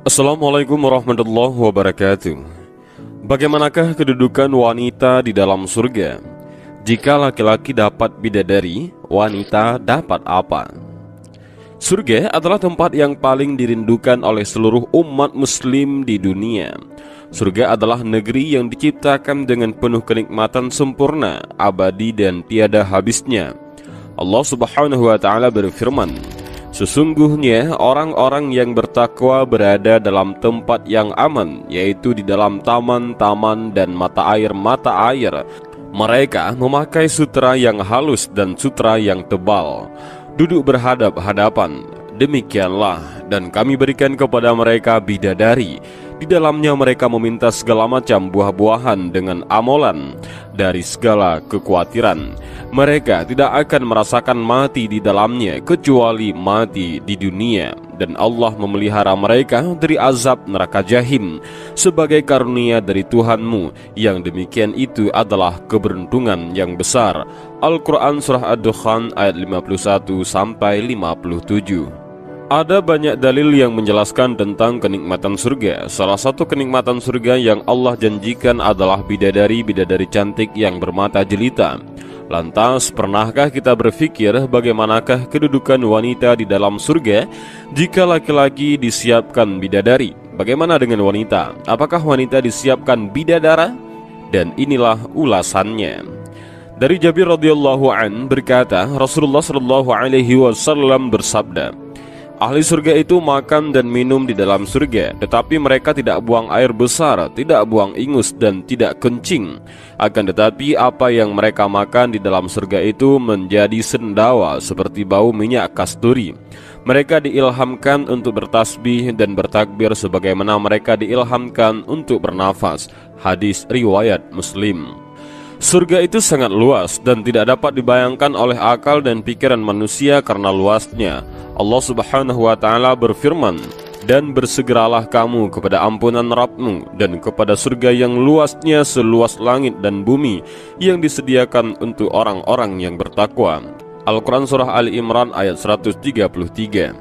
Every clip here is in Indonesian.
Assalamualaikum warahmatullahi wabarakatuh. Bagaimanakah kedudukan wanita di dalam surga? Jika laki-laki dapat bidadari, wanita dapat apa? Surga adalah tempat yang paling dirindukan oleh seluruh umat muslim di dunia. Surga adalah negeri yang diciptakan dengan penuh kenikmatan sempurna, abadi dan tiada habisnya. Allah Subhanahu wa taala berfirman, "Sesungguhnya orang-orang yang bertakwa berada dalam tempat yang aman, yaitu di dalam taman-taman dan mata air. Mereka memakai sutra yang halus dan sutra yang tebal, duduk berhadap-hadapan. Demikianlah, dan kami berikan kepada mereka bidadari. Di dalamnya mereka meminta segala macam buah-buahan dengan amolan dari segala kekhawatiran. Mereka tidak akan merasakan mati di dalamnya kecuali mati di dunia. Dan Allah memelihara mereka dari azab neraka jahim sebagai karunia dari Tuhanmu. Yang demikian itu adalah keberuntungan yang besar." Al-Quran Surah Ad-Dukhan ayat 51-57. Ada banyak dalil yang menjelaskan tentang kenikmatan surga. Salah satu kenikmatan surga yang Allah janjikan adalah bidadari-bidadari cantik yang bermata jelita. Lantas, pernahkah kita berpikir bagaimanakah kedudukan wanita di dalam surga jika laki-laki disiapkan bidadari? Bagaimana dengan wanita? Apakah wanita disiapkan bidadara? Dan inilah ulasannya. Dari Jabir radhiyallahu an berkata, Rasulullah shallallahu alaihi wasallam bersabda, "Ahli surga itu makan dan minum di dalam surga, tetapi mereka tidak buang air besar, tidak buang ingus dan tidak kencing. Akan tetapi apa yang mereka makan di dalam surga itu menjadi sendawa seperti bau minyak kasturi. Mereka diilhamkan untuk bertasbih dan bertakbir sebagaimana mereka diilhamkan untuk bernafas." Hadis riwayat Muslim. Surga itu sangat luas dan tidak dapat dibayangkan oleh akal dan pikiran manusia karena luasnya. Allah Subhanahu wa taala berfirman, "Dan bersegeralah kamu kepada ampunan Rabbmu dan kepada surga yang luasnya seluas langit dan bumi yang disediakan untuk orang-orang yang bertakwa." Al-Quran Surah Ali Imran ayat 133.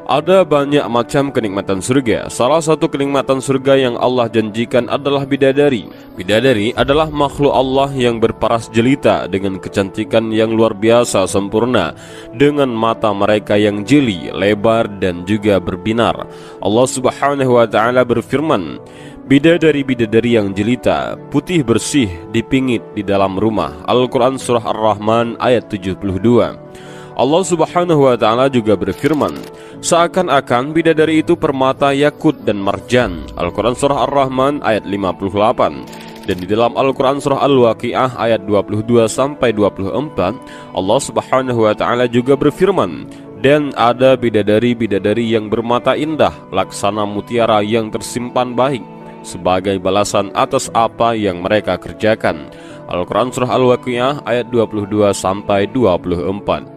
Ada banyak macam kenikmatan surga. Salah satu kenikmatan surga yang Allah janjikan adalah bidadari. Bidadari adalah makhluk Allah yang berparas jelita dengan kecantikan yang luar biasa sempurna, dengan mata mereka yang jeli, lebar dan juga berbinar. Allah Subhanahu wa taala berfirman, "Bidadari-bidadari yang jelita, putih bersih, dipingit di dalam rumah." Al-Quran Surah Ar-Rahman ayat 72. Allah Subhanahu wa taala juga berfirman, "Seakan-akan bidadari itu permata yakut dan marjan." Al-Quran Surah Ar-Rahman ayat 58. Dan di dalam Al-Quran Surah Al-Waqi'ah ayat 22-24, Allah Subhanahu wa taala juga berfirman, "Dan ada bidadari-bidadari yang bermata indah, laksana mutiara yang tersimpan baik, sebagai balasan atas apa yang mereka kerjakan." Al-Quran Surah Al-Waqi'ah ayat 22-24.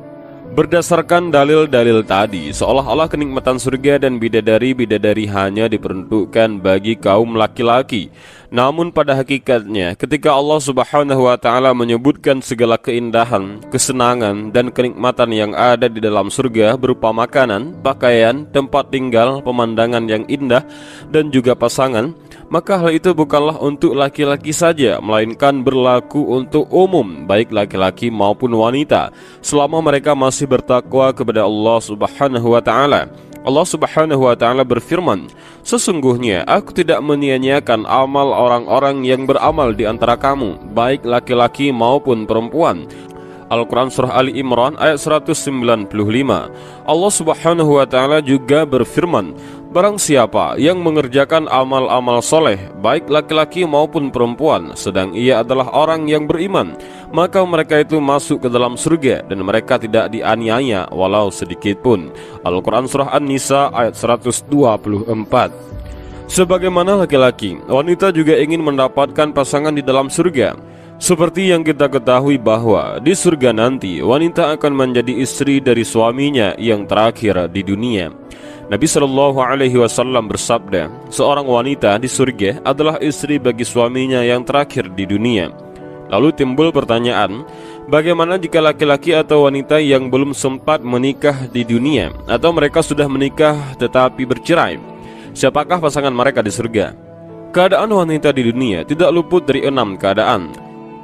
Berdasarkan dalil-dalil tadi, seolah-olah kenikmatan surga dan bidadari-bidadari hanya diperuntukkan bagi kaum laki-laki. Namun pada hakikatnya, ketika Allah Subhanahu wa taala menyebutkan segala keindahan, kesenangan dan kenikmatan yang ada di dalam surga berupa makanan, pakaian, tempat tinggal, pemandangan yang indah dan juga pasangan, maka hal itu bukanlah untuk laki-laki saja, melainkan berlaku untuk umum, baik laki-laki maupun wanita, selama mereka masih bertakwa kepada Allah Subhanahu wa taala. Allah Subhanahu wa taala berfirman, "Sesungguhnya aku tidak menyia-nyiakan amal orang-orang yang beramal di antara kamu, baik laki-laki maupun perempuan." Al-Quran Surah Ali Imran ayat 195. Allah Subhanahu wa taala juga berfirman, "Barang siapa yang mengerjakan amal-amal soleh, baik laki-laki maupun perempuan, sedang ia adalah orang yang beriman, maka mereka itu masuk ke dalam surga dan mereka tidak dianiaya walau sedikit pun." Al-Quran Surah An-Nisa ayat 124. Sebagaimana laki-laki, wanita juga ingin mendapatkan pasangan di dalam surga. Seperti yang kita ketahui bahwa di surga nanti wanita akan menjadi istri dari suaminya yang terakhir di dunia. Nabi Shallallahu Alaihi Wasallam bersabda, "Seorang wanita di surga adalah istri bagi suaminya yang terakhir di dunia." Lalu timbul pertanyaan, bagaimana jika laki-laki atau wanita yang belum sempat menikah di dunia, atau mereka sudah menikah tetapi bercerai? Siapakah pasangan mereka di surga? Keadaan wanita di dunia tidak luput dari 6 keadaan.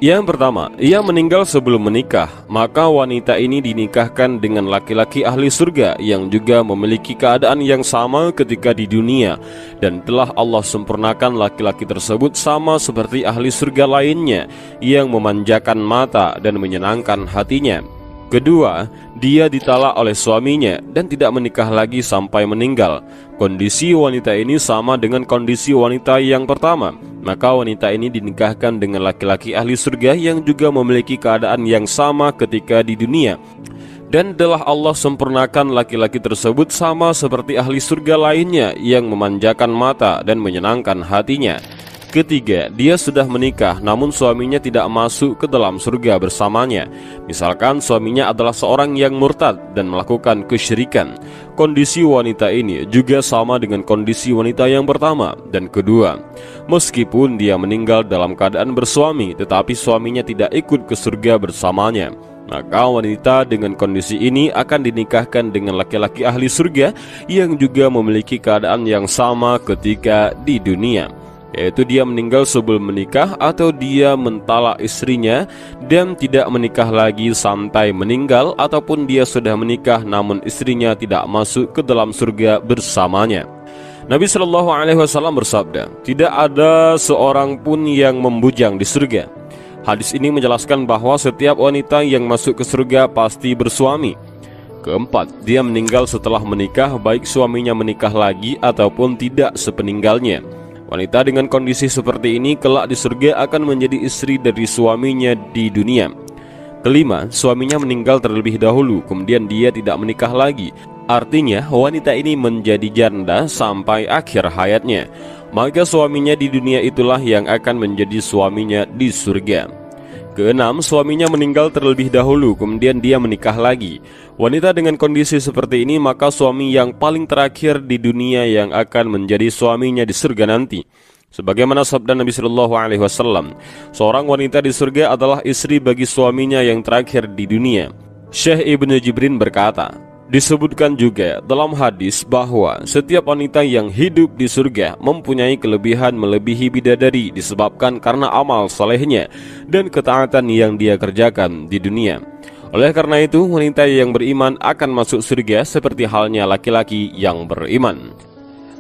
Yang pertama, ia meninggal sebelum menikah, maka wanita ini dinikahkan dengan laki-laki ahli surga yang juga memiliki keadaan yang sama ketika di dunia, dan telah Allah sempurnakan laki-laki tersebut sama seperti ahli surga lainnya yang memanjakan mata dan menyenangkan hatinya. Kedua, dia ditalak oleh suaminya dan tidak menikah lagi sampai meninggal. Kondisi wanita ini sama dengan kondisi wanita yang pertama, maka wanita ini dinikahkan dengan laki-laki ahli surga yang juga memiliki keadaan yang sama ketika di dunia, dan telah Allah sempurnakan laki-laki tersebut sama seperti ahli surga lainnya yang memanjakan mata dan menyenangkan hatinya. Ketiga, dia sudah menikah namun suaminya tidak masuk ke dalam surga bersamanya. Misalkan suaminya adalah seorang yang murtad dan melakukan kesyirikan. Kondisi wanita ini juga sama dengan kondisi wanita yang pertama dan kedua. Meskipun dia meninggal dalam keadaan bersuami, tetapi suaminya tidak ikut ke surga bersamanya, maka wanita dengan kondisi ini akan dinikahkan dengan laki-laki ahli surga yang juga memiliki keadaan yang sama ketika di dunia, yaitu dia meninggal sebelum menikah atau dia mentalak istrinya dan tidak menikah lagi sampai meninggal, ataupun dia sudah menikah namun istrinya tidak masuk ke dalam surga bersamanya. Nabi Shallallahu Alaihi Wasallam bersabda, tidak ada seorang pun yang membujang di surga. Hadis ini menjelaskan bahwa setiap wanita yang masuk ke surga pasti bersuami. Keempat, dia meninggal setelah menikah, baik suaminya menikah lagi ataupun tidak sepeninggalnya. Wanita dengan kondisi seperti ini kelak di surga akan menjadi istri dari suaminya di dunia. Kelima, suaminya meninggal terlebih dahulu, kemudian dia tidak menikah lagi. Artinya wanita ini menjadi janda sampai akhir hayatnya, maka suaminya di dunia itulah yang akan menjadi suaminya di surga. Keenam, suaminya meninggal terlebih dahulu, kemudian dia menikah lagi. Wanita dengan kondisi seperti ini maka suami yang paling terakhir di dunia yang akan menjadi suaminya di surga nanti. Sebagaimana sabda Nabi Shallallahu Alaihi Wasallam, seorang wanita di surga adalah istri bagi suaminya yang terakhir di dunia. Syekh Ibnu Jibrin berkata, disebutkan juga dalam hadis bahwa setiap wanita yang hidup di surga mempunyai kelebihan melebihi bidadari disebabkan karena amal salehnya dan ketaatan yang dia kerjakan di dunia. Oleh karena itu, wanita yang beriman akan masuk surga seperti halnya laki-laki yang beriman.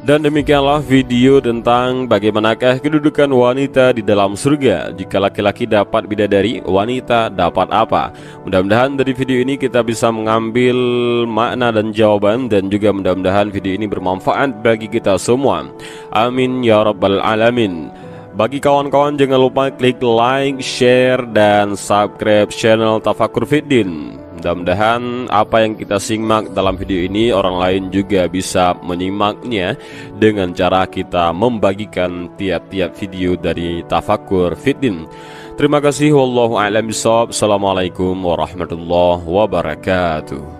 Dan demikianlah video tentang bagaimanakah kedudukan wanita di dalam surga. Jika laki-laki dapat bidadari, wanita dapat apa? Mudah-mudahan dari video ini kita bisa mengambil makna dan jawaban, dan juga mudah-mudahan video ini bermanfaat bagi kita semua. Amin ya rabbal alamin. Bagi kawan-kawan jangan lupa klik like, share, dan subscribe channel Tafakkur Fiddin. Mudah-mudahan apa yang kita simak dalam video ini orang lain juga bisa menyimaknya dengan cara kita membagikan tiap-tiap video dari Tafakkur Fiddin. Terima kasih. Wallahu a'lam bishawab. Assalamualaikum warahmatullahi wabarakatuh.